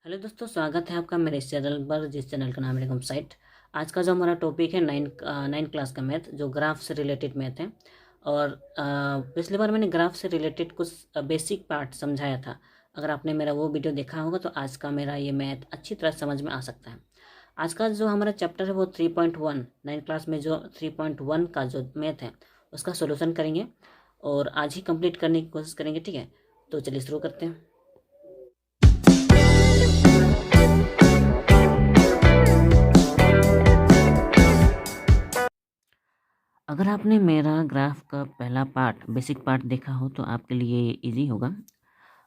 Hello दोस्तों, स्वागत है आपका मेरे इस चैनल पर, जिस चैनल का नाम है निगम साइट। आज का जो हमारा टॉपिक है नाइन क्लास का मैथ, जो ग्राफ से रिलेटेड मैथ है। और पिछली बार मैंने ग्राफ से रिलेटेड कुछ बेसिक पार्ट समझाया था। अगर आपने मेरा वो वीडियो देखा होगा तो आज का मेरा ये मैथ अच्छी तरह समझ में आ सकता है। आज का जो हमारा चैप्टर है वो 3.1, नाइन क्लास में जो 3.1 का जो मैथ है उसका सोल्यूशन करेंगे और आज ही कंप्लीट करने की कोशिश करेंगे। ठीक है, तो चलिए शुरू करते हैं। अगर आपने मेरा ग्राफ का पहला पार्ट, बेसिक पार्ट देखा हो तो आपके लिए इजी होगा।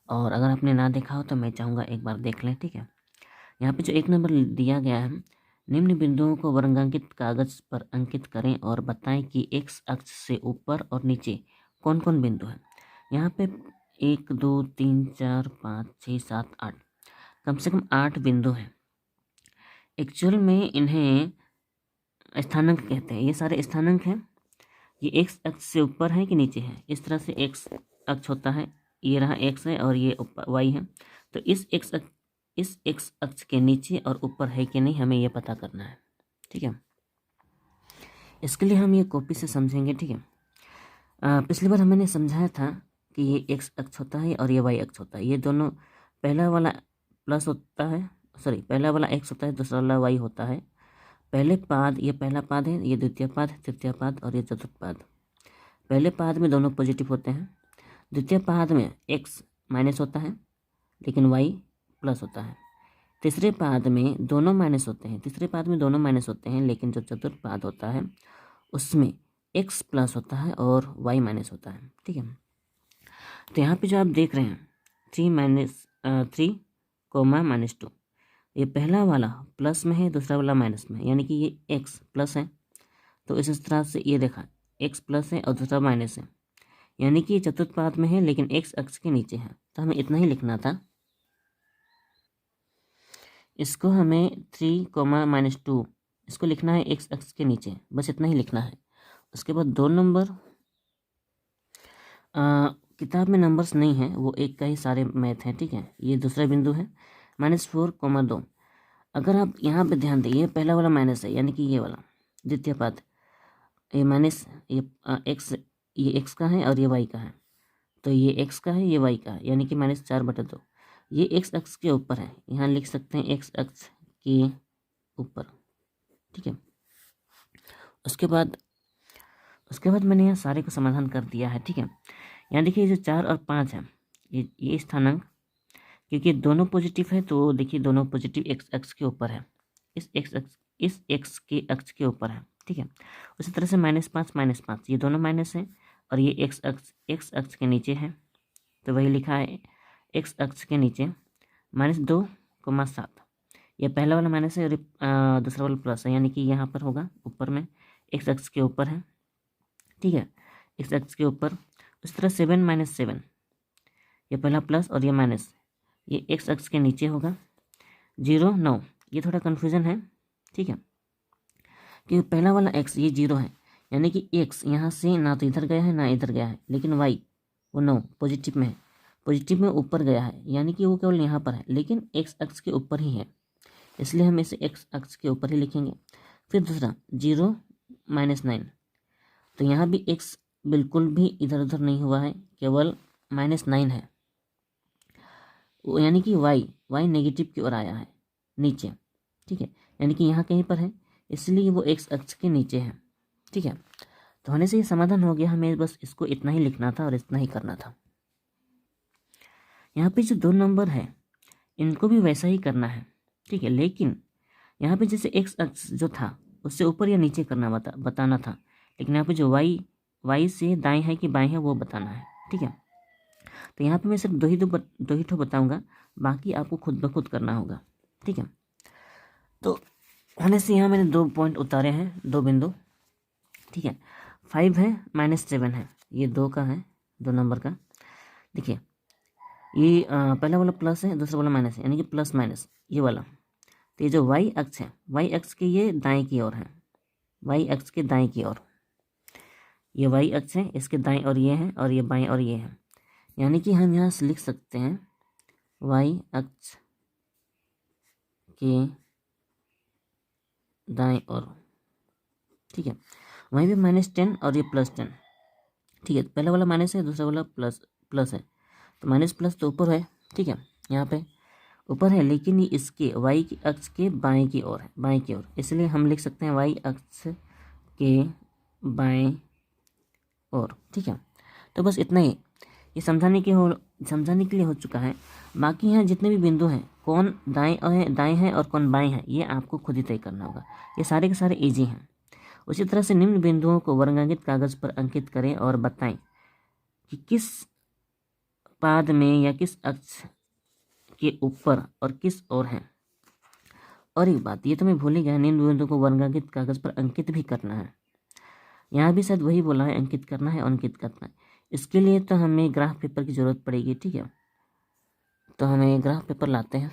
और अगर आपने ना देखा हो तो मैं चाहूँगा एक बार देख लें। ठीक है, यहाँ पे जो एक नंबर दिया गया है, निम्न बिंदुओं को वर्गांकित कागज पर अंकित करें और बताएं कि एक्स अक्ष से ऊपर और नीचे कौन कौन बिंदु है। यहाँ पे 1 2 3 4 5 6 7 8, कम से कम 8 बिंदु हैं। एक्चुअल में इन्हें स्थानांक कहते हैं। ये सारे स्थानांक हैं। ये एक्स अक्ष से ऊपर है कि नीचे है, इस तरह से एक्स अक्ष होता है। ये रहा एक्स है और ये ऊपर वाई है। तो इस एक्स अक्ष के नीचे और ऊपर है कि नहीं, हमें ये पता करना है। ठीक है, इसके लिए हम ये कॉपी से समझेंगे। ठीक है, पिछली बार मैंने समझाया था कि ये एक्स अक्ष होता है और ये वाई अक्ष होता है। ये दोनों, पहला वाला प्लस होता है, सॉरी, पहला वाला एक्स होता है, दूसरा वाला वाई होता है। पहले पाद, ये पहला पाद है, ये द्वितीय पाद, तृतीय पाद और ये चतुर्थ पाद। पहले पाद में दोनों पॉजिटिव होते हैं। द्वितीय पाद में एक्स माइनस होता है लेकिन वाई प्लस होता है। तीसरे पाद में दोनों माइनस होते हैं, तीसरे पाद में दोनों माइनस होते हैं, लेकिन जो चतुर्थ पाद होता है उसमें एक्स प्लस होता है और वाई माइनस होता है। ठीक है, तो यहाँ पे जो आप देख रहे हैं 3 - 3, -2, ये पहला वाला प्लस में है, दूसरा वाला माइनस में है, यानी कि ये एक्स प्लस है। तो इस तरह से ये देखा, एक्स प्लस है और दूसरा माइनस है, यानी कि ये चतुर्थ पाद में है लेकिन एक्स अक्ष के नीचे है। तो हमें इतना ही लिखना था। इसको हमें 3, -2 इसको लिखना है एक्स अक्ष के नीचे, बस इतना ही लिखना है। उसके बाद 2 नंबर, किताब में नंबर्स नहीं है, वो एक का ही सारे मैथ हैं। ठीक है, ये दूसरा बिंदु है -4, 2। अगर आप यहाँ पे ध्यान दें, ये पहला वाला माइनस है, यानी कि ये वाला द्वितीय पाद, ये माइनस, ये एक्स, ये एक्स का है और ये वाई का है। तो ये एक्स का है, ये वाई का है, यानी कि -4/2। ये एक्स अक्ष के ऊपर है, यहाँ लिख सकते हैं एक्स अक्ष के ऊपर। ठीक है, उसके बाद मैंने यहाँ सारे को समाधान कर दिया है। ठीक है, यहाँ देखिए जो 4 और 5 है, ये स्थानांक, क्योंकि दोनों पॉजिटिव है तो देखिए दोनों पॉजिटिव एक्स अक्ष के ऊपर है, इस एक्स के अक्ष के ऊपर है। ठीक है, उसी तरह से -5, ये दोनों माइनस है और ये एक्स अक्ष के नीचे है, तो वही लिखा है एक्स अक्ष के नीचे -2, 7। ये पहला वाला माइनस है और दूसरा वाला प्लस है, यानी कि यहाँ पर होगा ऊपर में, एक्स अक्ष के ऊपर है। ठीक है, एक्स अक्ष के ऊपर। उस तरह 7 - 7, ये पहला प्लस और ये माइनस, ये एक्स अक्ष के नीचे होगा। 0, 9, ये थोड़ा कन्फ्यूजन है। ठीक है, क्योंकि पहला वाला एक्स ये 0 है, यानी कि एक्स यहाँ से ना तो इधर गया है ना इधर गया है, लेकिन वाई वो 9 पॉजिटिव में है, पॉजिटिव में ऊपर गया है, यानी कि वो केवल यहाँ पर है, लेकिन एक्स अक्ष के ऊपर ही है, इसलिए हम इसे एक्स अक्ष के ऊपर ही लिखेंगे। फिर दूसरा 0 - 9, तो यहाँ भी एक्स बिल्कुल भी इधर उधर नहीं हुआ है, केवल -9 है, यानी कि वाई नेगेटिव की ओर आया है नीचे। ठीक है, यानी कि यहाँ कहीं पर है, इसलिए वो एक्स अक्ष के नीचे है। ठीक है, तो होने से ये समाधान हो गया। हमें बस इसको इतना ही लिखना था और इतना ही करना था। यहाँ पे जो 2 नंबर है इनको भी वैसा ही करना है। ठीक है, लेकिन यहाँ पे जैसे एक्स अक्ष जो था उससे ऊपर या नीचे करना बताना था, लेकिन यहाँ पे जो वाई से दाएं है कि बाएं है वो बताना है। ठीक है, तो यहाँ पे मैं सिर्फ दो ही ठो बताऊँगा, बाकी आपको खुद ब खुद करना होगा। ठीक है, तो होने से यहाँ मैंने 2 पॉइंट उतारे हैं, 2 बिंदु। ठीक है, 5 है, -7 है, ये 2 का है, 2 नंबर का। देखिए ये पहला वाला प्लस है, दूसरा वाला माइनस है, यानी कि प्लस माइनस ये वाला। तो ये जो वाई अक्ष है, वाई अक्ष के ये दाएं की ओर है, वाई अक्ष के दाएं की ओर, ये वाई अक्ष है, इसके दाएं और ये है, और ये बाएं और ये है, यानी कि हम यहाँ से लिख सकते हैं वाई अक्ष के दाएं ओर, ठीक है। वहीं पे -10 और ये +10, ठीक है। पहला वाला माइनस है, दूसरा वाला प्लस है, तो माइनस प्लस तो ऊपर है, ठीक है, यहाँ पे ऊपर है, लेकिन ये इसके वाई की अक्ष के बाएं की ओर है, बाएं की ओर, इसलिए हम लिख सकते हैं वाई अक्ष के बाएं ओर, ठीक है। तो बस इतना ही, ये समझाने के लिए हो चुका है। बाकी यहाँ जितने भी बिंदु हैं, कौन दाएं है और कौन बाएं है, ये आपको खुद ही तय करना होगा। ये सारे के सारे इजी हैं। उसी तरह से निम्न बिंदुओं को वर्गांकित कागज पर अंकित करें और बताएं कि किस पाद में या किस अक्ष के ऊपर और किस ओर है। और एक बात, ये तो मैं भूल ही गया, निम्न बिंदुओं को वर्गांकित कागज पर अंकित भी करना है। यहाँ भी शायद वही बोला है, अंकित करना है और अंकित करना है। इसके लिए तो हमें ग्राफ पेपर की ज़रूरत पड़ेगी, ठीक है। तो हमें ग्राफ पेपर लाते हैं,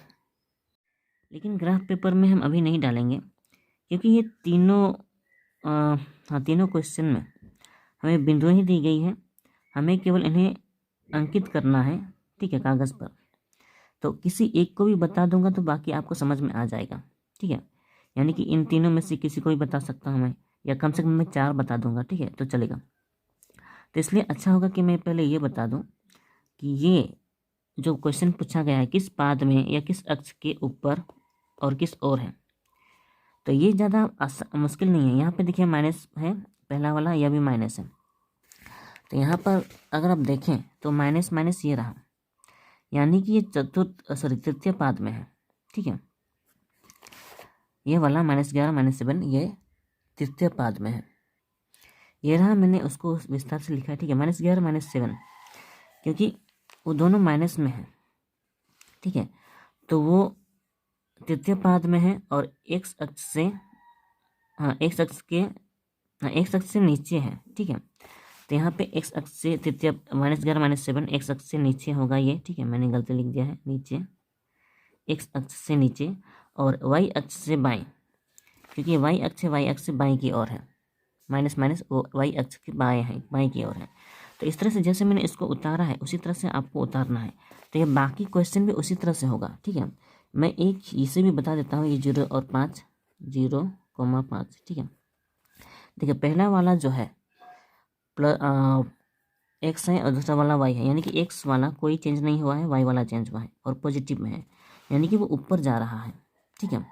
लेकिन ग्राफ पेपर में हम अभी नहीं डालेंगे, क्योंकि ये तीनों क्वेश्चन में हमें बिंदुएं ही दी गई है, हमें केवल इन्हें अंकित करना है, ठीक है, कागज़ पर। तो किसी एक को भी बता दूंगा तो बाकी आपको समझ में आ जाएगा, ठीक है। यानी कि इन तीनों में से किसी को भी बता सकता हूँ मैं, या कम से कम मैं 4 बता दूंगा, ठीक है, तो चलेगा। तो इसलिए अच्छा होगा कि मैं पहले ये बता दूं कि ये जो क्वेश्चन पूछा गया है, किस पाद में या किस अक्ष के ऊपर और किस ओर है, तो ये ज़्यादा मुश्किल नहीं है। यहाँ पे देखिए माइनस है, पहला वाला, यह भी माइनस है। तो यहाँ पर अगर आप देखें तो माइनस माइनस ये रहा, यानी कि ये तृतीय पाद में है, ठीक है। ये वाला -11 -7 ये तृतीय पाद में है। ये रहा, मैंने उसको विस्तार से लिखा है, ठीक है, -11 -7, क्योंकि वो दोनों माइनस में है, ठीक है। तो वो तृतीय पाद में है और एक्स अक्ष से नीचे है, ठीक है। तो यहाँ पे एक्स अक्ष से तृतीय -11 -7 एक्स अक्ष से नीचे होगा ये, ठीक है, मैंने गलती लिख दिया है, नीचे, एक्स अक्ष से नीचे, और वाई अक्ष से बाएं, क्योंकि वाई अक्ष से बाएं की ओर है, माइनस माइनस वो वाई अक्ष के बाएं की ओर है। तो इस तरह से जैसे मैंने इसको उतारा है उसी तरह से आपको उतारना है। तो ये बाकी क्वेश्चन भी उसी तरह से होगा, ठीक है। मैं एक इसे भी बता देता हूँ, ये 0 और 5, 0,5, ठीक है। देखिए पहला वाला जो है एक्स है और दूसरा वाला वाई है, यानी कि एक्स वाला कोई चेंज नहीं हुआ है, वाई वाला चेंज हुआ है और पॉजिटिव में है, यानी कि वो ऊपर जा रहा है, ठीक है,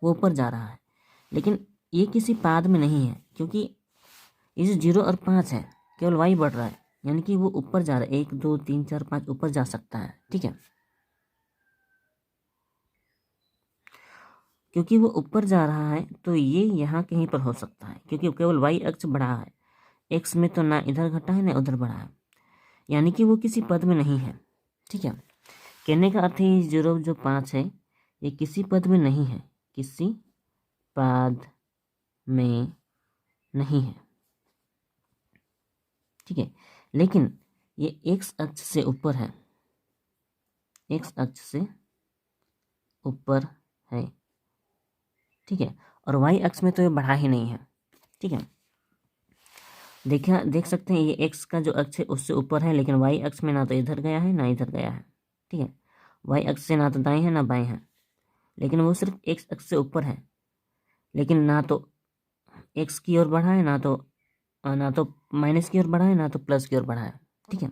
वो ऊपर जा रहा है। लेकिन ये किसी पाद में नहीं है, क्योंकि ये जो 0 और 5 है, केवल वाई बढ़ रहा है, यानी कि वो ऊपर जा रहा है, 1 2 3 4 5 ऊपर जा सकता है, ठीक है। क्योंकि वो ऊपर जा रहा है तो ये यहाँ कहीं पर हो सकता है, क्योंकि केवल वाई अक्ष बढ़ा है, एक्स में तो ना इधर घटा है ना उधर बढ़ा है, यानी कि वो किसी पद में नहीं है, ठीक है। कहने का अर्थ है 0 जो 5 है ये किसी पद में नहीं है, किसी पद में नहीं है, ठीक है। लेकिन ये एक्स अक्ष से ऊपर है, एक्स अक्ष से ऊपर है, ठीक है। और वाई अक्ष में तो ये बढ़ा ही नहीं है, ठीक है। देख सकते हैं ये एक्स का जो अक्ष है उससे ऊपर है, लेकिन वाई अक्ष में ना तो इधर गया है ना इधर गया है, ठीक है। वाई अक्ष से ना तो दाएं है ना बाएं है, लेकिन वो सिर्फ एक्स अक्ष से ऊपर है, लेकिन ना तो एक्स की ओर बढ़ा है, ना तो माइनस की ओर बढ़ा है, ना तो प्लस की ओर बढ़ा है, ठीक है।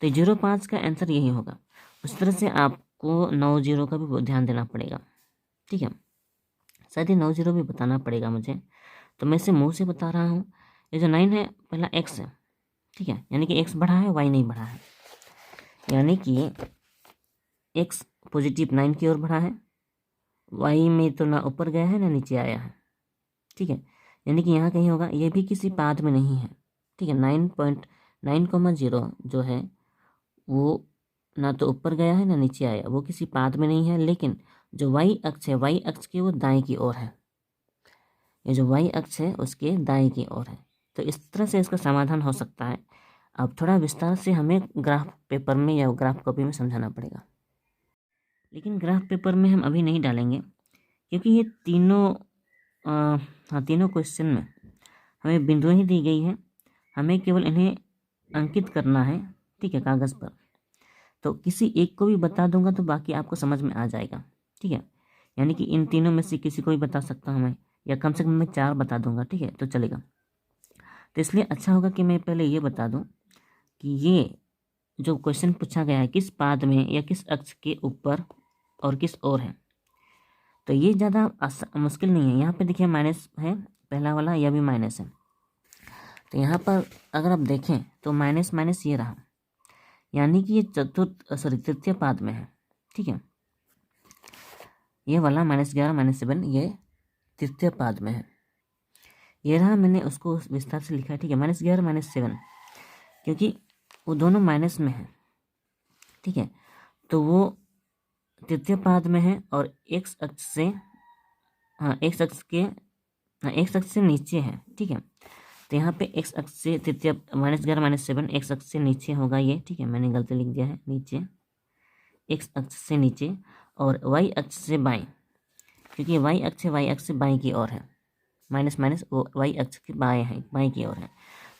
तो 0,5 का आंसर यही होगा। उस तरह से आपको 9 0 का भी ध्यान देना पड़ेगा, ठीक है। शायद ये 9 0 भी बताना पड़ेगा मुझे, तो मैं इसे मुँह से बता रहा हूँ। ये जो 9 है पहला एक्स है, ठीक है, यानी कि एक्स बढ़ा है वाई नहीं बढ़ा है, यानी कि एक्स पॉजिटिव 9 की ओर बढ़ा है, वाई में तो ना ऊपर गया है ना नीचे आया है, ठीक है, यानी कि यहाँ कहीं होगा। ये भी किसी पाद में नहीं है, ठीक है। 9.9,0 जो है वो ना तो ऊपर गया है ना नीचे आया, वो किसी पाद में नहीं है। लेकिन जो वाई अक्ष है, वाई अक्ष की वो दाएं की ओर है, ये जो वाई अक्ष है उसके दाएं की ओर है। तो इस तरह से इसका समाधान हो सकता है। अब थोड़ा विस्तार से हमें ग्राफ पेपर में या ग्राफ कॉपी में समझाना पड़ेगा, लेकिन ग्राफ पेपर में हम अभी नहीं डालेंगे, क्योंकि ये तीनों क्वेश्चन में हमें बिंदुएं ही दी गई है, हमें केवल इन्हें अंकित करना है, ठीक है, कागज़ पर। तो किसी एक को भी बता दूंगा तो बाकी आपको समझ में आ जाएगा, ठीक है, यानी कि इन तीनों में से किसी को भी बता सकता हूँ मैं, या कम से कम मैं 4 बता दूंगा, ठीक है, तो चलेगा। तो इसलिए अच्छा होगा कि मैं पहले ये बता दूं कि ये जो क्वेश्चन पूछा गया है किस पाद में या किस अक्ष के ऊपर और किस ओर है, तो ये ज़्यादा मुश्किल नहीं है। यहाँ पे देखिए माइनस है, पहला वाला, यह भी माइनस है। तो यहाँ पर अगर आप देखें तो माइनस माइनस ये रहा, यानी कि ये तृतीय पाद में है, ठीक है, ये वाला -11 -7 ये तृतीय पाद में है। ये रहा, मैंने उसको विस्तार से लिखा है, ठीक है, -11 -7, क्योंकि वो दोनों माइनस में है, ठीक है, तो वो तृतीय पाद में है और एक्स अक्ष से, हाँ एक्स अक्ष से नीचे है, ठीक है। तो यहाँ पे एक्स अक्ष से तृतीय -11 -7 एक्स अक्ष से नीचे होगा ये, ठीक है, मैंने गलती लिख दिया है, नीचे, एक्स अक्ष से नीचे, और वाई अक्ष से बाएं, क्योंकि वाई अक्ष से बाएं की ओर है, माइनस माइनस वो वाई अक्ष के बाएं की ओर है।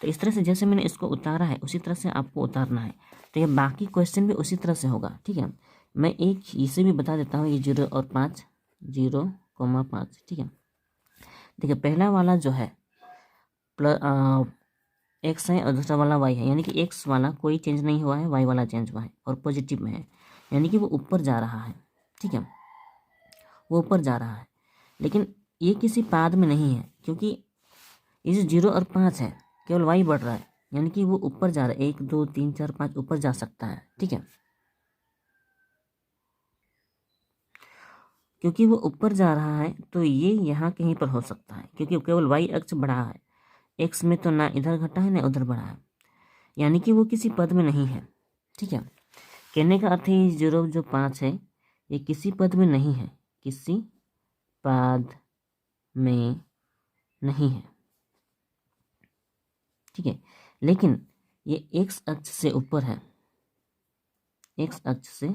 तो इस तरह से जैसे मैंने इसको उतारा है उसी तरह से आपको उतारना है। तो ये बाकी क्वेश्चन भी उसी तरह से होगा, ठीक है। मैं एक इसे भी बता देता हूँ, ये 0 और 5, 0,5, ठीक है। देखिए पहला वाला जो है एक्स है और दूसरा वाला वाई है, यानी कि एक्स वाला कोई चेंज नहीं हुआ है, वाई वाला चेंज हुआ है और पॉजिटिव में है, यानी कि वो ऊपर जा रहा है, ठीक है, वो ऊपर जा रहा है। लेकिन ये किसी पाद में नहीं है, क्योंकि ये जो 0 और 5 है केवल वाई बढ़ रहा है, यानी कि वो ऊपर जा रहा है, 1 2 3 4 5 ऊपर जा सकता है, ठीक है। क्योंकि वो ऊपर जा रहा है तो ये यहाँ कहीं पर हो सकता है, क्योंकि केवल वाई अक्ष बढ़ा है, एक्स में तो ना इधर घटा है ना उधर बढ़ा है, यानी कि वो किसी पद में नहीं है, ठीक है। कहने का अर्थ है 0 जो 5 है ये किसी पद में नहीं है, किसी पद में नहीं है, ठीक है। लेकिन ये एक्स अक्ष से ऊपर है, एक्स अक्ष से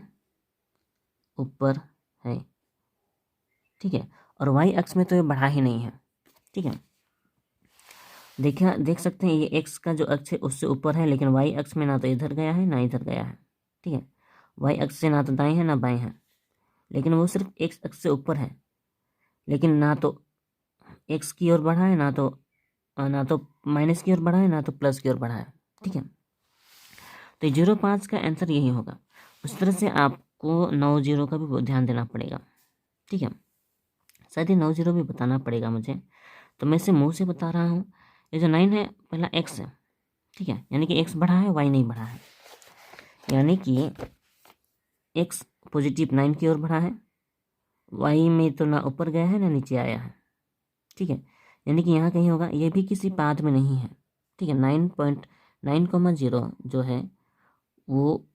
ऊपर है, ठीक है, और वाई अक्ष में तो ये बढ़ा ही नहीं है, ठीक है। देख सकते हैं ये एक्स का जो अक्ष है उससे ऊपर है, लेकिन वाई अक्ष में ना तो इधर गया है ना इधर गया है, ठीक है। वाई अक्ष से ना तो दाएं है ना बाएं है, लेकिन वो सिर्फ एक्स अक्ष से ऊपर है, लेकिन ना तो एक्स की ओर बढ़ा है ना तो माइनस की ओर बढ़ा है ना तो प्लस की ओर बढ़ा है, ठीक है। तो 0,5 का आंसर यही होगा। उस तरह से आपको 9 0 का भी ध्यान देना पड़ेगा, ठीक है। शायद ये 9 0 भी बताना पड़ेगा मुझे, तो मैं इसे मुँह से बता रहा हूँ। ये जो 9 है पहला एक्स है, ठीक है, यानी कि एक्स बढ़ा है वाई नहीं बढ़ा है, यानी कि एक्स पॉजिटिव 9 की ओर बढ़ा है, वाई में तो ना ऊपर गया है ना नीचे आया है, ठीक है, यानी कि यहाँ कहीं होगा, ये भी किसी पाद में नहीं है, ठीक है। 9.9,0 जो है वो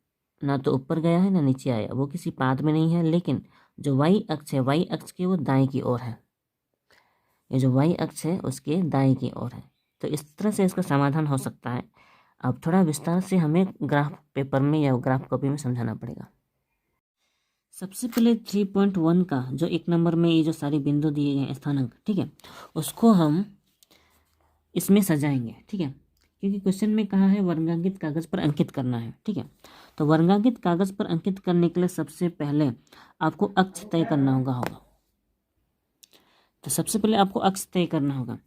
ना तो ऊपर गया है ना नीचे आया, वो किसी पाद में नहीं है, लेकिन जो वाई अक्ष है वाई अक्ष के वो दाएं की ओर है, ये जो वाई अक्ष है उसके दाएं की ओर है। तो इस तरह से इसका समाधान हो सकता है। अब थोड़ा विस्तार से हमें ग्राफ पेपर में या ग्राफ कॉपी में समझाना पड़ेगा। सबसे पहले 3.1 का जो 1 नंबर में ये जो सारे बिंदु दिए गए हैं स्थानांक, ठीक है, उसको हम इसमें सजाएंगे, ठीक है, क्योंकि क्वेश्चन में कहा है वर्गांकित कागज पर अंकित करना है, ठीक है। तो वर्गांकित कागज पर अंकित करने के लिए सबसे पहले आपको अक्ष तय करना होगा। तो सबसे पहले आपको अक्ष तय करना होगा।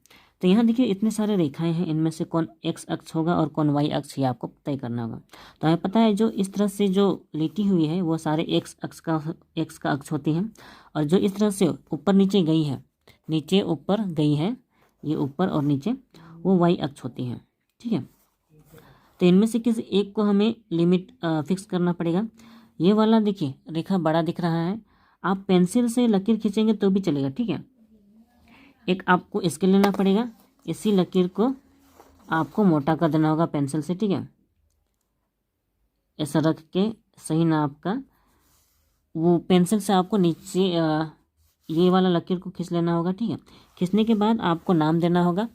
तो यहाँ देखिए इतने सारे रेखाएं हैं, इनमें से कौन एक्स अक्ष होगा और कौन वाई अक्ष, ये आपको तय करना होगा। तो हमें पता है जो इस तरह से जो लिटी हुई है वो सारे एक्स का अक्ष होती हैं, और जो इस तरह से ऊपर नीचे गई है, नीचे ऊपर गई है, ये ऊपर और नीचे, वो वाई अक्ष होती हैं, ठीक है। तो इनमें से किसी एक को हमें लिमिट फिक्स करना पड़ेगा। ये वाला देखिए रेखा बड़ा दिख रहा है, आप पेंसिल से लकीर खींचेंगे तो भी चलेगा, ठीक है। एक आपको स्केल लेना पड़ेगा, इसी लकीर को आपको मोटा कर देना होगा पेंसिल से, ठीक है, ऐसा रख के सही नाप का वो पेंसिल से आपको नीचे ये वाला लकीर को खींच लेना होगा, ठीक है। खींचने के बाद आपको नाम देना होगा,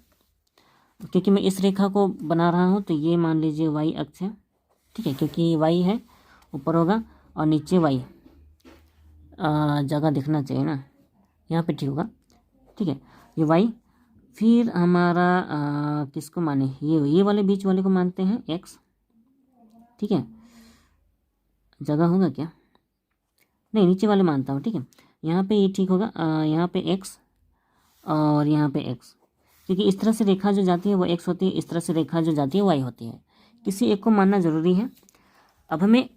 क्योंकि मैं इस रेखा को बना रहा हूँ तो ये मान लीजिए वाई अक्ष है, ठीक है, क्योंकि वाई है ऊपर होगा और नीचे वाई, जगह दिखना चाहिए ना, यहाँ पे ठीक होगा, ठीक है, ये वाई। फिर हमारा किसको माने, ये वाले बीच वाले को मानते हैं एक्स, ठीक है, जगह होगा क्या, नहीं नीचे वाले मानता हूँ, ठीक है। यहाँ पे ये ठीक होगा, यहाँ पे x और यहाँ पे x, क्योंकि इस तरह से रेखा जो जाती है वो x होती है, इस तरह से रेखा जो जाती है y होती है। किसी एक को मानना ज़रूरी है। अब हमें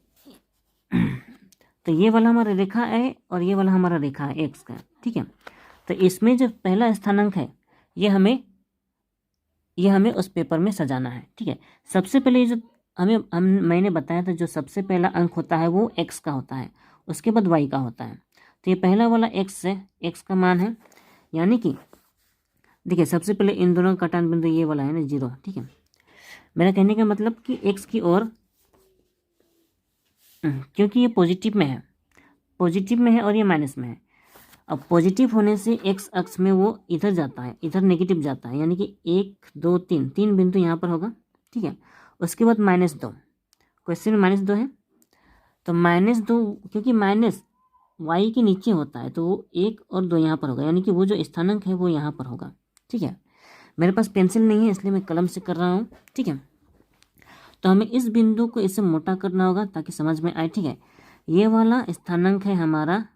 तो ये वाला हमारा रेखा है और ये वाला हमारा रेखा है x का, ठीक है। तो इसमें जो पहला स्थानांक है ये हमें उस पेपर में सजाना है, ठीक है। सबसे पहले जो मैंने बताया था, जो सबसे पहला अंक होता है वो x का होता है, उसके बाद y का होता है। तो ये पहला वाला x है, x का मान है, यानी कि देखिए सबसे पहले इन दोनों का कटान बिंदु ये वाला है ना 0, ठीक है। मेरा कहने का मतलब कि x की ओर, क्योंकि ये पॉजिटिव में है और ये माइनस में है। अब पॉजिटिव होने से x अक्ष में वो इधर जाता है, इधर नेगेटिव जाता है, यानी कि 1 2 3 तीन बिंदु यहाँ पर होगा, ठीक है। उसके बाद -2, क्वेश्चन में -2 है, तो -2, क्योंकि माइनस y के नीचे होता है तो वो 1 और 2 यहाँ पर होगा, यानी कि वो जो स्थानांक है वो यहाँ पर होगा, ठीक है। मेरे पास पेंसिल नहीं है इसलिए मैं कलम से कर रहा हूँ, ठीक है। तो हमें इस बिंदु को इससे मोटा करना होगा ताकि समझ में आए, ठीक है। ये वाला स्थानांक है हमारा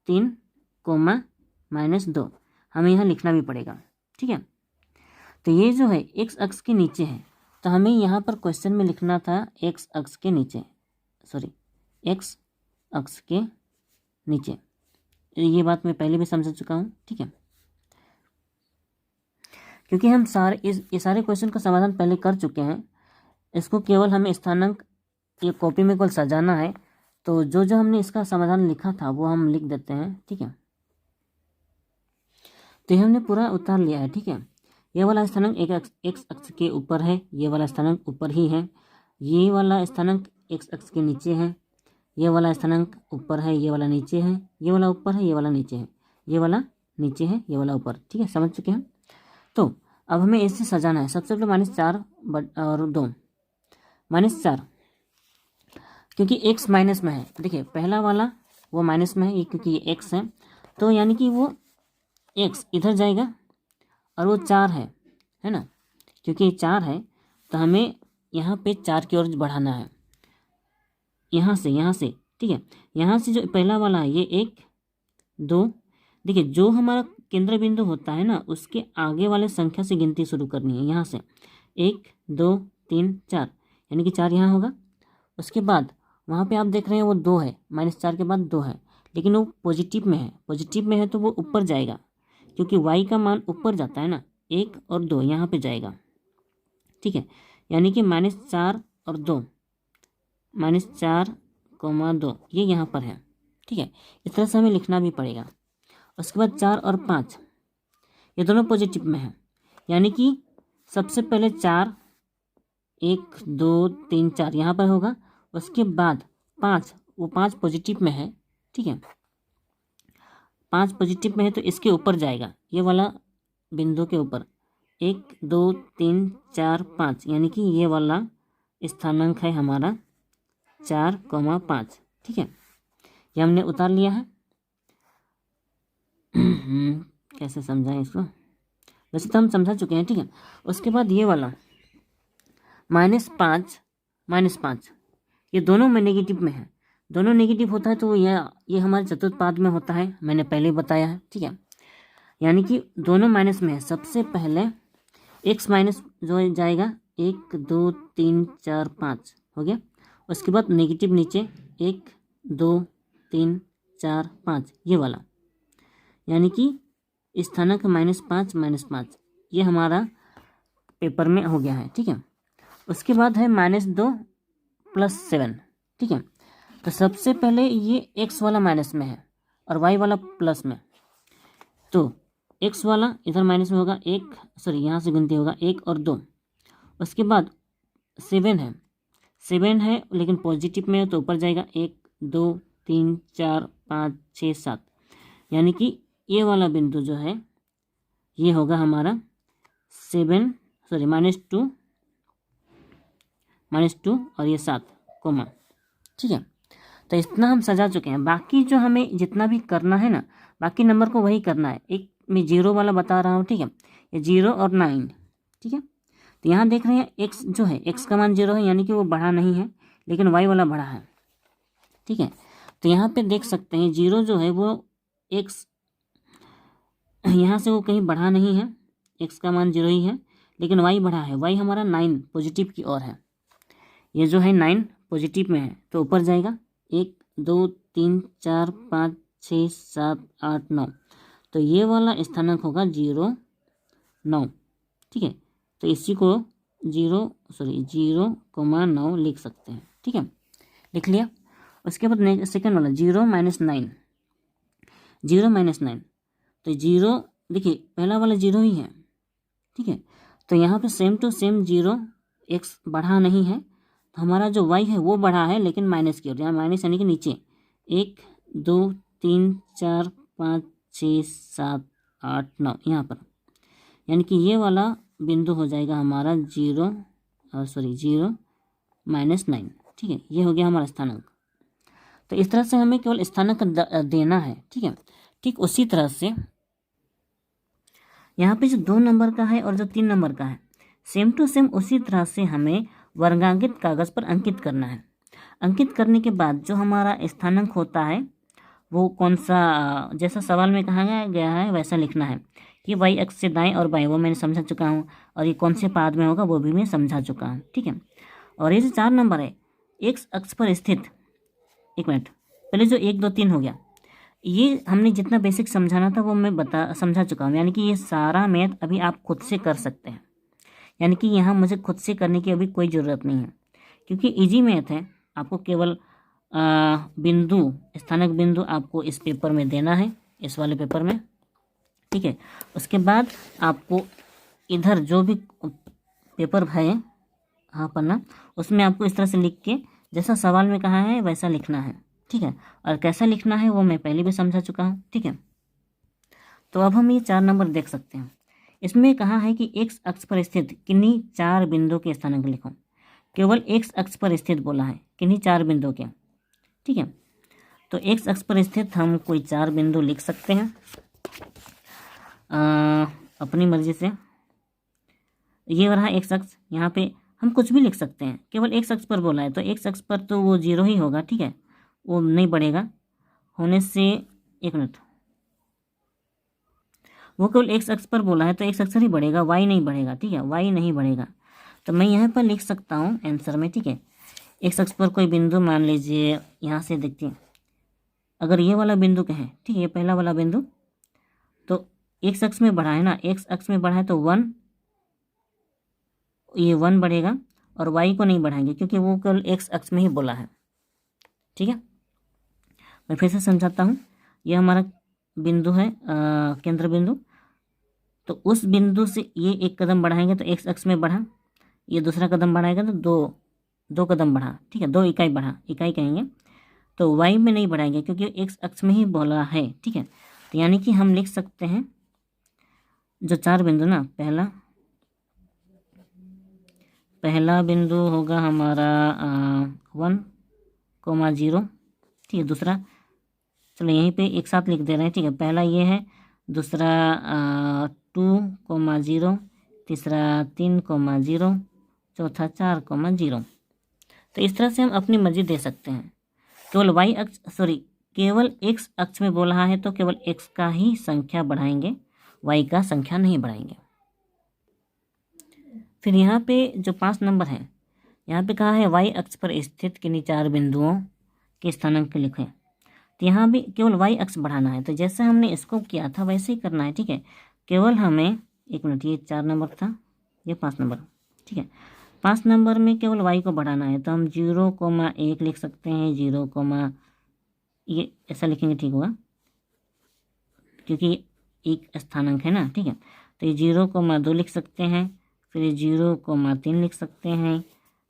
3, -2, हमें यहाँ लिखना भी पड़ेगा, ठीक है। तो ये जो है x अक्ष के नीचे है, तो हमें यहाँ पर क्वेश्चन में लिखना था x अक्ष के नीचे, x अक्ष के नीचे। ये बात मैं पहले भी समझ चुका हूँ, ठीक है। क्योंकि हम ये सारे क्वेश्चन का समाधान पहले कर चुके हैं, इसको केवल हमें स्थानांक ये कॉपी में केवल सजाना है। तो जो जो हमने इसका समाधान लिखा था वो हम लिख देते हैं, ठीक है। तो ये हमने पूरा उतार लिया है, ठीक है। ये वाला स्थानांक x अक्ष के ऊपर है, ये वाला स्थानांक ऊपर ही है, ये वाला स्थानांक x अक्ष के नीचे है, ये वाला स्थानांक ऊपर है, ये वाला नीचे है, ये वाला ऊपर है, ये वाला नीचे है, ये वाला नीचे है, ये वाला ऊपर, ठीक है। समझ चुके हैं। तो अब हमें इसे सजाना है। सबसे पहले -4 और 2, -4, क्योंकि x माइनस में है। देखिए पहला वाला वो माइनस में है, ये क्योंकि ये x है, तो यानी कि वो x इधर जाएगा और वो 4 है ना, क्योंकि ये 4 है तो हमें यहाँ पे 4 की ओर बढ़ाना है, यहाँ से, ठीक है। यहाँ से जो पहला वाला है ये 1 2, देखिए जो हमारा केंद्र बिंदु होता है ना उसके आगे वाले संख्या से गिनती शुरू करनी है, यहाँ से 1 2 3 4, यानी कि 4 यहाँ होगा। उसके बाद वहाँ पे आप देख रहे हैं वो 2 है, -4 के बाद 2 है, लेकिन वो पॉजिटिव में है तो वो ऊपर जाएगा, क्योंकि y का मान ऊपर जाता है ना, 1 और 2 यहाँ पे जाएगा, ठीक है। यानी कि -4 और 2, -4, 2 ये यहाँ पर है, ठीक है। इस तरह से हमें लिखना भी पड़ेगा। उसके बाद 4 और 5 ये दोनों पॉजिटिव में है, यानी कि सबसे पहले 4, 1 2 3 4 यहाँ पर होगा। उसके बाद 5, वो 5 पॉजिटिव में है, ठीक है। 5 पॉजिटिव में है तो इसके ऊपर जाएगा, ये वाला बिंदु के ऊपर 1 2 3 4 5, यानी कि ये वाला स्थानांक है हमारा 4, 5, ठीक है। ये हमने उतार लिया है। कैसे समझाएं इसको, वैसे तो हम समझा चुके हैं, ठीक है। उसके बाद ये वाला -5 ये दोनों में नेगेटिव में है, दोनों नेगेटिव होता है तो ये हमारे चतुर्थपाद में होता है, मैंने पहले ही बताया है, ठीक है। यानी कि दोनों माइनस में है। सबसे पहले x माइनस जो जाएगा 1 2 3 4 5 हो गया। उसके बाद नेगेटिव नीचे 1 2 3 4 5 ये वाला, यानी कि स्थानांक -5 ये हमारा पेपर में हो गया है, ठीक है। उसके बाद है -2 + 7, ठीक है। तो सबसे पहले ये x वाला माइनस में है और y वाला प्लस में, तो x वाला इधर माइनस में होगा, यहाँ से गिनती होगा 1 और 2। उसके बाद 7 है लेकिन पॉजिटिव में है तो ऊपर जाएगा 1 2 3 4 5 6 7, यानी कि ये वाला बिंदु जो है ये होगा हमारा -2 और ये 7 कोमा, ठीक है। तो इतना हम सजा चुके हैं। बाकी जो हमें जितना भी करना है ना, बाकी नंबर को वही करना है। एक मैं 0 वाला बता रहा हूँ, ठीक है, ये 0 और 9, ठीक है। तो यहाँ देख रहे हैं x जो है x का मान 0 है, यानी कि वो बढ़ा नहीं है, लेकिन y वाला बढ़ा है, ठीक है। तो यहाँ पे देख सकते हैं 0 जो है वो एक्स यहाँ से वो कहीं बढ़ा नहीं है, एक्स का मान 0 ही है, लेकिन वाई बढ़ा है। वाई हमारा 9 पॉजिटिव की ओर है, ये जो है 9 पॉजिटिव में है, तो ऊपर जाएगा 1 2 3 4 5 6 7 8 9, तो ये वाला स्थानांक होगा 0 9। ठीक है, तो इसी को 0,9 लिख सकते हैं। ठीक है, लिख लिया। उसके बाद सेकेंड वाला 0 - 9, 0 - 9, तो 0 देखिए पहला वाला 0 ही है। ठीक है, तो यहाँ पे सेम टू सेम 0, एक्स बढ़ा नहीं है, तो हमारा जो वाई है वो बढ़ा है, लेकिन माइनस की ओर, यहाँ माइनस यानी कि नीचे 1 2 3 4 5 6 7 8 9 यहाँ पर, यानी कि ये वाला बिंदु हो जाएगा हमारा 0 -9। ठीक है, ये हो गया हमारा स्थानांक। तो इस तरह से हमें केवल स्थानांक देना है। ठीक है, ठीक उसी तरह से यहाँ पे जो 2 नंबर का है और जो 3 नंबर का है, सेम टू सेम उसी तरह से हमें वर्गांकित कागज़ पर अंकित करना है। अंकित करने के बाद जो हमारा स्थानांक होता है वो कौन सा, जैसा सवाल में कहा गया है वैसा लिखना है कि वाई अक्ष से दाएं और बाएं, वो मैंने समझा चुका हूँ, और ये कौन से पाद में होगा वो भी मैं समझा चुका हूँ। ठीक है, और ये जो 4 नंबर है, एक्स अक्ष पर स्थित, एक मिनट, पहले जो 1 2 3 हो गया, ये हमने जितना बेसिक समझाना था वो मैं समझा चुका हूँ, यानी कि ये सारा मैथ अभी आप खुद से कर सकते हैं, यानी कि यहाँ मुझे खुद से करने की अभी कोई ज़रूरत नहीं है, क्योंकि इजी मैथ है। आपको केवल बिंदु, स्थानक बिंदु आपको इस पेपर में देना है, इस वाले पेपर में। ठीक है, उसके बाद आपको इधर जो भी पेपर है, हाँ पन्ना, उसमें आपको इस तरह से लिख के जैसा सवाल में कहा है वैसा लिखना है। ठीक है, और कैसा लिखना है वो मैं पहले भी समझा चुका हूँ। ठीक है, तो अब हम ये 4 नंबर देख सकते हैं। इसमें कहा है कि एक्स अक्ष पर स्थित किन्हीं 4 बिंदु के स्थानांक लिखो। केवल एक्स अक्ष पर स्थित बोला है, किन्हीं 4 बिंदु के। ठीक है, तो एक्स अक्ष पर स्थित हम कोई 4 बिंदु लिख सकते हैं अपनी मर्जी से। ये रहा एक्स अक्ष, यहाँ पे हम कुछ भी लिख सकते हैं, केवल एक्स अक्ष पर बोला है तो एक्स अक्ष पर तो वो 0 ही होगा। ठीक है, वो नहीं बढ़ेगा होने से, एक मिनट, वो केवल एक्स अक्ष पर बोला है तो एक्स अक्ष ही बढ़ेगा, वाई नहीं बढ़ेगा। ठीक है, वाई नहीं बढ़ेगा, तो मैं यहाँ पर लिख सकता हूँ आंसर में। ठीक है, एक्स अक्ष पर कोई बिंदु मान लीजिए, यहाँ से देखते हैं, अगर ये वाला बिंदु कहें, ठीक है, ये पहला वाला बिंदु, तो एक्स अक्ष में बढ़ा है ना, एक्स अक्ष में बढ़ा है तो 1, ये 1 बढ़ेगा, और वाई को नहीं बढ़ाएंगे क्योंकि वो केवल एक्स अक्ष में ही बोला है। ठीक है, मैं फिर से समझाता हूँ। ये हमारा बिंदु है केंद्र बिंदु, तो उस बिंदु से ये एक कदम बढ़ाएंगे तो एक्स अक्ष में बढ़ा, ये दूसरा कदम बढ़ाएगा तो दो कदम बढ़ा। ठीक है, 2 इकाई बढ़ा, इकाई कहेंगे, तो वाई में नहीं बढ़ाएंगे क्योंकि एक्स अक्ष में ही बोला है। ठीक है, तो यानी कि हम लिख सकते हैं जो 4 बिंदु ना, पहला बिंदु होगा हमारा 1,0। ठीक है, दूसरा, चलो यहीं पे एक साथ लिख दे रहे हैं। ठीक है, पहला ये है, दूसरा 2,0, तीसरा 3,0, चौथा 4,0। तो इस तरह से हम अपनी मर्जी दे सकते हैं। केवल एक्स अक्ष में बोल रहा है तो केवल एक्स का ही संख्या बढ़ाएंगे, वाई का संख्या नहीं बढ़ाएंगे। फिर यहाँ पे जो 5 नंबर है, यहाँ पे कहा है वाई अक्ष पर स्थित किन्हीं 4 बिंदुओं के स्थानांक लिखें। तो यहाँ भी केवल वाई अक्ष बढ़ाना है, तो जैसे हमने इसको किया था वैसे ही करना है। ठीक है, केवल हमें, एक मिनट, ये 4 नंबर था, ये 5 नंबर। ठीक है, 5 नंबर में केवल वाई को बढ़ाना है, तो हम 0,1 लिख सकते हैं, 0, ये ऐसा लिखेंगे ठीक होगा क्योंकि एक स्थानांक है ना। ठीक है, तो ये 0,2 लिख सकते हैं, फिर 0,3 लिख सकते हैं,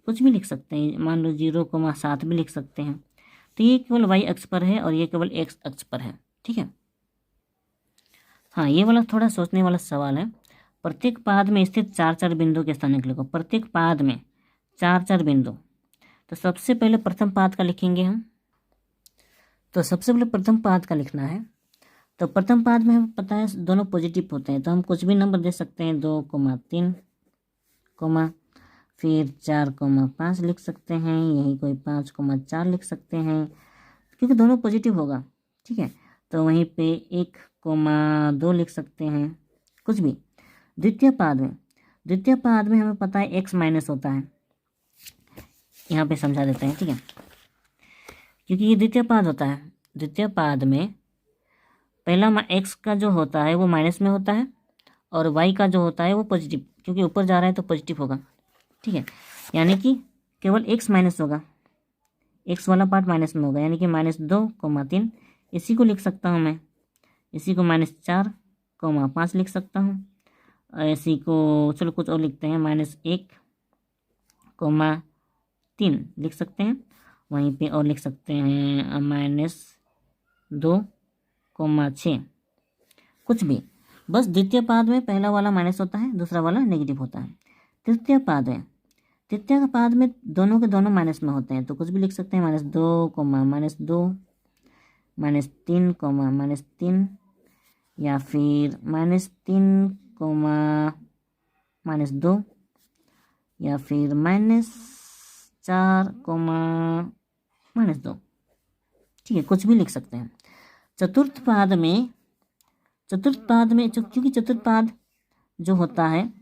कुछ भी लिख सकते हैं, मान लो 0,7 भी लिख सकते हैं। तो ये केवल वाई अक्ष पर है और ये केवल एक्स अक्ष पर है। ठीक है, हाँ, ये वाला थोड़ा सोचने वाला सवाल है। प्रत्येक पाद में स्थित 4 बिंदु के स्थानांक लिखो। प्रत्येक पाद में 4 बिंदु, तो सबसे पहले प्रथम पाद का लिखेंगे हम। तो सबसे पहले प्रथम पाद का लिखना है, तो प्रथम पाद में हमें पता है दोनों पॉजिटिव होते हैं, तो हम कुछ भी नंबर दे सकते हैं, 2,3, फिर 4,5 लिख सकते हैं, यही कोई 5,4 लिख सकते हैं क्योंकि दोनों पॉजिटिव होगा। ठीक है, तो वहीं पे 1,2 लिख सकते हैं, कुछ भी। द्वितीय पाद में हमें पता है एक्स माइनस होता है, यहाँ पे समझा देते हैं, ठीक है, क्योंकि ये द्वितीय पाद होता है। द्वितीय पाद में पहला एक्स का जो होता है वो माइनस में होता है और वाई का जो होता है वो पॉजिटिव, क्योंकि ऊपर जा रहा है तो पॉजिटिव होगा, ठीक है। यानी कि केवल एक्स माइनस होगा, एक्स वाला पार्ट माइनस में होगा, यानी कि -2,3। इसी को लिख सकता हूँ मैं, इसी को -4,5 लिख सकता हूँ, और इसी को चलो कुछ और लिखते हैं, -1,3 लिख सकते हैं। वहीं पे और लिख सकते हैं -2,6, कुछ भी, बस द्वितीय पाद में पहला वाला माइनस होता है, दूसरा वाला नेगेटिव होता है। तृतीय पाद में दोनों के दोनों माइनस में होते हैं, तो कुछ भी लिख सकते हैं, -2, -2, -3, -3, या फिर -3, -2, या फिर -4, -2, ठीक है, कुछ भी लिख सकते हैं। चतुर्थ पाद में क्योंकि चतुर्थ पाद जो होता है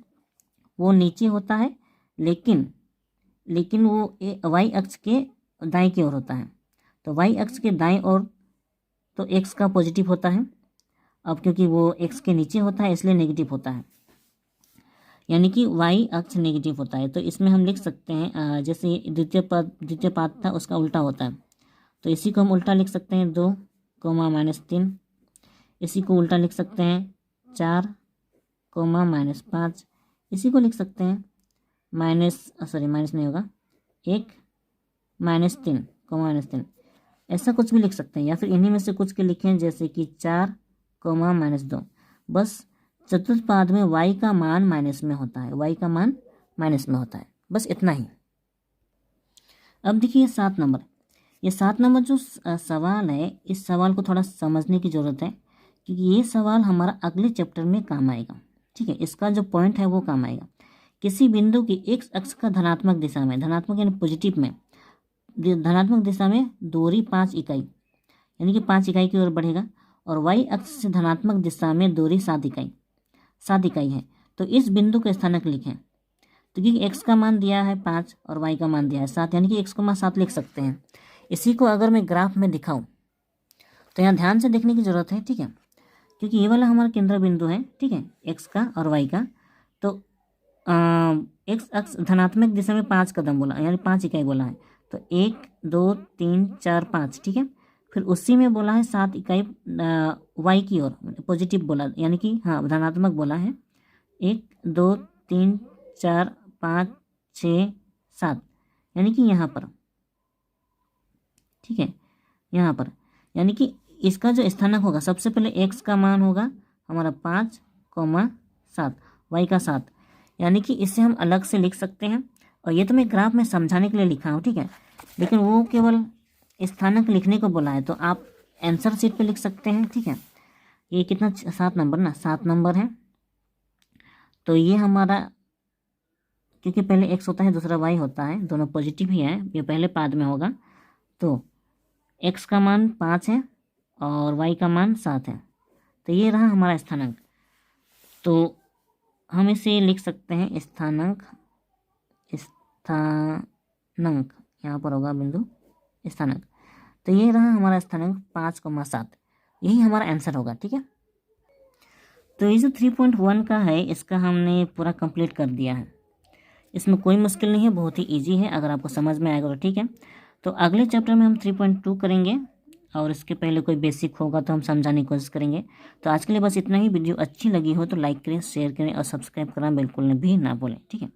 वो नीचे होता है, लेकिन वो वाई अक्ष के दाएं की ओर होता है, तो वाई अक्ष के दाएं ओर तो एक्स का पॉजिटिव होता है। अब क्योंकि वो एक्स के नीचे होता है इसलिए नेगेटिव होता है, यानी कि वाई अक्ष नेगेटिव होता है। तो इसमें हम लिख सकते हैं, जैसे द्वितीय पाद था उसका उल्टा होता है, तो इसी को हम उल्टा लिख सकते हैं, 2, -3। इसी को उल्टा लिख सकते हैं, 4, -5। इसी को लिख सकते हैं माइनस नहीं होगा, 1, -3, -3। ऐसा कुछ भी लिख सकते हैं, या फिर इन्हीं में से कुछ के लिखें, जैसे कि 4, -2। बस चतुर्थ पाद में y का मान माइनस में होता है, बस इतना ही। अब देखिए 7 नंबर, ये 7 नंबर जो सवाल है, इस सवाल को थोड़ा समझने की ज़रूरत है, क्योंकि ये सवाल हमारा अगले चैप्टर में काम आएगा, ठीक है। इसका जो पॉइंट है वो काम आएगा। किसी बिंदु की एक्स अक्ष का धनात्मक दिशा में, धनात्मक यानी पॉजिटिव में, धनात्मक दिशा में दूरी 5 इकाई, यानी कि 5 इकाई की ओर बढ़ेगा, और वाई अक्ष से धनात्मक दिशा में दूरी 7 इकाई है। तो इस बिंदु का स्थानक लिखें। तो क्योंकि एक्स का मान दिया है 5 और वाई का मान दिया है 7, यानी कि x, 7 लिख सकते हैं। इसी को अगर मैं ग्राफ में दिखाऊं तो यहाँ ध्यान से देखने की ज़रूरत है, ठीक है, क्योंकि ये वाला हमारा केंद्र बिंदु है, ठीक है, एक्स का और वाई का। तो एक्स अक्ष धनात्मक दिशा में 5 कदम बोला, यानी 5 इकाई बोला है, तो 1, 2, 3, 4, 5, ठीक है। फिर उसी में बोला है 7 इकाई वाई की ओर, पॉजिटिव बोला, यानी कि हाँ धनात्मक बोला है, 1, 2, 3, 4, 5, 6, 7, यानी कि यहाँ पर, ठीक है, यहाँ पर, यानी कि इसका जो स्थानक होगा, सबसे पहले x का मान होगा हमारा 5, 7, y का 7, यानी कि इसे हम अलग से लिख सकते हैं। और ये तो मैं ग्राफ में समझाने के लिए लिखा हूँ, ठीक है, लेकिन वो केवल स्थानक लिखने को बोला है, तो आप आंसर शीट पे लिख सकते हैं, ठीक है। ये कितना 7 नंबर ना, 7 नंबर है। तो ये हमारा, क्योंकि पहले x होता है दूसरा y होता है, दोनों पॉजिटिव ही है, ये पहले पाद में होगा, तो x का मान 5 है और y का मान 7 है, तो ये रहा हमारा स्थानांक। तो हम इसे लिख सकते हैं स्थानांक, यहाँ पर होगा बिंदु स्थानांक, तो ये रहा हमारा स्थानांक 5,7, यही हमारा आंसर होगा, ठीक है। तो ये जो 3.1 का है इसका हमने पूरा कंप्लीट कर दिया है, इसमें कोई मुश्किल नहीं है, बहुत ही इजी है, अगर आपको समझ में आएगा तो ठीक है। तो अगले चैप्टर में हम 3.2 करेंगे, और इसके पहले कोई बेसिक होगा तो हम समझाने की कोशिश करेंगे। तो आज के लिए बस इतना ही। वीडियो अच्छी लगी हो तो लाइक करें, शेयर करें और सब्सक्राइब करना बिल्कुल भी ना भूलें, ठीक है।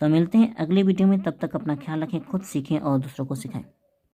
तो मिलते हैं अगले वीडियो में, तब तक अपना ख्याल रखें, खुद सीखें और दूसरों को सिखाएं।